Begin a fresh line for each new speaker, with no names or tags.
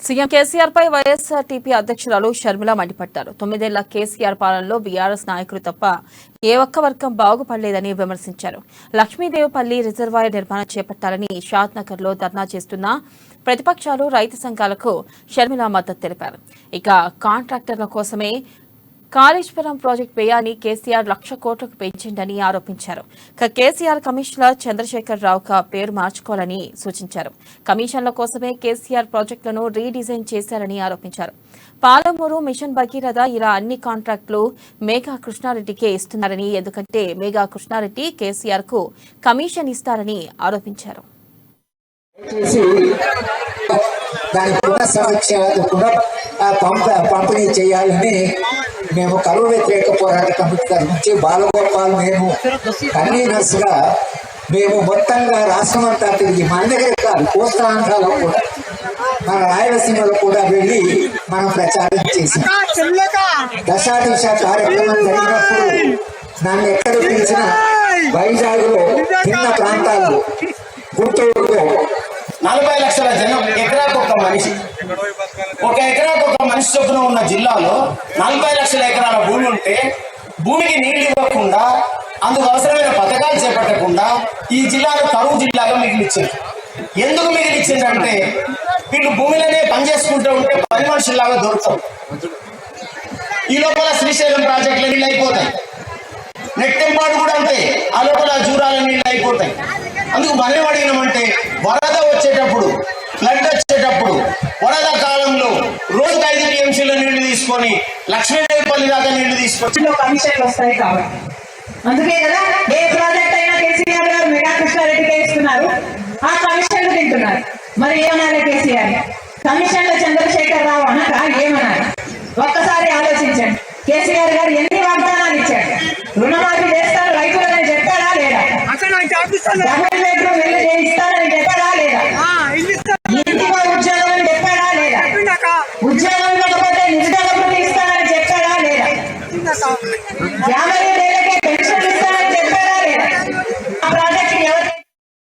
CM KCR పై YSRTP అధ్యక్షురాలు షర్మిల మండిపడ్డారు. 9 ఏళ్ల కేసీఆర్ పాలనలో బీఆర్ఎస్ నాయకులు తప్ప ఏ ఒక్క వర్గం బాగుపడలేదని విమర్శించారు. లక్ష్మీదేవిపల్లి రిజర్వాయర్ నిర్మాణం చేపట్టాలని షాద్నగర్ లో ధర్నా చేస్తున్న ప్రతిపక్షాలు, రైతు సంఘాలకు షర్మిల మద్దతు తెలిపారు. ఇక కాంట్రాక్టర్ల కోసమే కాళేశ్వరం ప్రాజెక్టు వ్యయాన్ని కేసీఆర్ 1,00,000 కోట్లకు పెంచిందని ఆరోపించారు. కేసీఆర్ కమిషనర్ చంద్రశేఖర్ రావుగా పేరు మార్చుకోవాలని సూచించారు. కమిషన్ల కోసమే కేసీఆర్ ప్రాజెక్టులను రీడిజైన్ చేశారని ఆరోపించారు. పాలమూరు, మిషన్ భగీరథ ఇలా అన్ని కాంట్రాక్టులు మేఘా కృష్ణారెడ్డికే ఇస్తున్నారని, ఎందుకంటే మేఘా కృష్ణారెడ్డి కేసీఆర్ కు కమిషన్ ఇస్తారని ఆరోపించారు.
పంపిణీ చేయాలని మేము కరువు వ్యతిరేక పోరాట కమిటీ నుంచి బాలగోపాల్ మేము కన్వీనర్స్ గా మేము మొత్తంగా రాష్ట్రం అంతా తిరిగి మన దగ్గర కాదు, కోస్తాంధ్రాలో కూడా మన రాయలసీమలో కూడా వెళ్ళి మనం ప్రచారం చేసాం. దశాదిశ కార్యక్రమం జరిగినప్పుడు నన్ను ఎక్కడ పిలిచినా వైజాగ్ లో చిన్న ప్రాంతాల్లో, గుంటూరులో
40 లక్షల జనం, ఎకరాకు ఒక మనిషి, ఒక ఎకరాకు ఒక మనిషి చొప్పున ఉన్న జిల్లాలో 40 లక్షల ఎకరాల భూమి ఉంటే భూమికి నీళ్లు ఇవ్వకుండా, అందుకు అవసరమైన పథకాలు చేపట్టకుండా ఈ జిల్లాను కరువు జిల్లాగా మిగిలిచ్చారు. ఎందుకు మిగిలిచ్చిందంటే వీళ్ళు భూమిలోనే పనిచేసుకుంటూ ఉంటే 10 మనుషుల్లాగా దొరుకుతాం. ఈ లోపల శ్రీశైలం ప్రాజెక్టుల నీళ్ళు అయిపోతాయి, నెట్టెంపాడు కూడా ఉంటాయి, ఆ లోపల జూరాల నీళ్ళు అయిపోతాయి. అందుకు మనం అడిగినామంటే వరద వచ్చేటప్పుడు, ఫ్లడ్ వచ్చేటప్పుడు, వరద కాలంలో రోజుకు 5 టీఎంసీల నీళ్లు తీసుకొని లక్ష్మీదేవిపల్లి దాకా నీళ్లు తీసుకొని
కమిషన్లు వస్తాయి కాబట్టి అందుకే కదా ఏ ప్రాజెక్ట్ అయినా కేసీఆర్ గారు మెగా కృష్ణారెడ్డికే ఇస్తున్నారు, ఆ కమిషన్లు తింటున్నారు. మరి ఏమనాలి కేసీఆర్? కమిషన్ల చంద్రశేఖర్ రావు అనక ఏమనాలి? ఒక్కసారి ఆలోచించండి. కేసీఆర్ గారు ఎన్ని వాగ్దానాలు ఇచ్చాడు? రుణమాఫీ చేస్తారు రైతులని చెప్పారా లేదా? డబుల్ బెడ్రూమ్ వెళ్ళి చేయిస్తారని చెప్పారా లేదా? ఇంటిలో ఉద్యోగం చెప్పాడా లేదా? ఉద్యోగం లేకపోతే నిరుద్యోగ వృత్తి ఇస్తారని చెప్పాడా లేదా?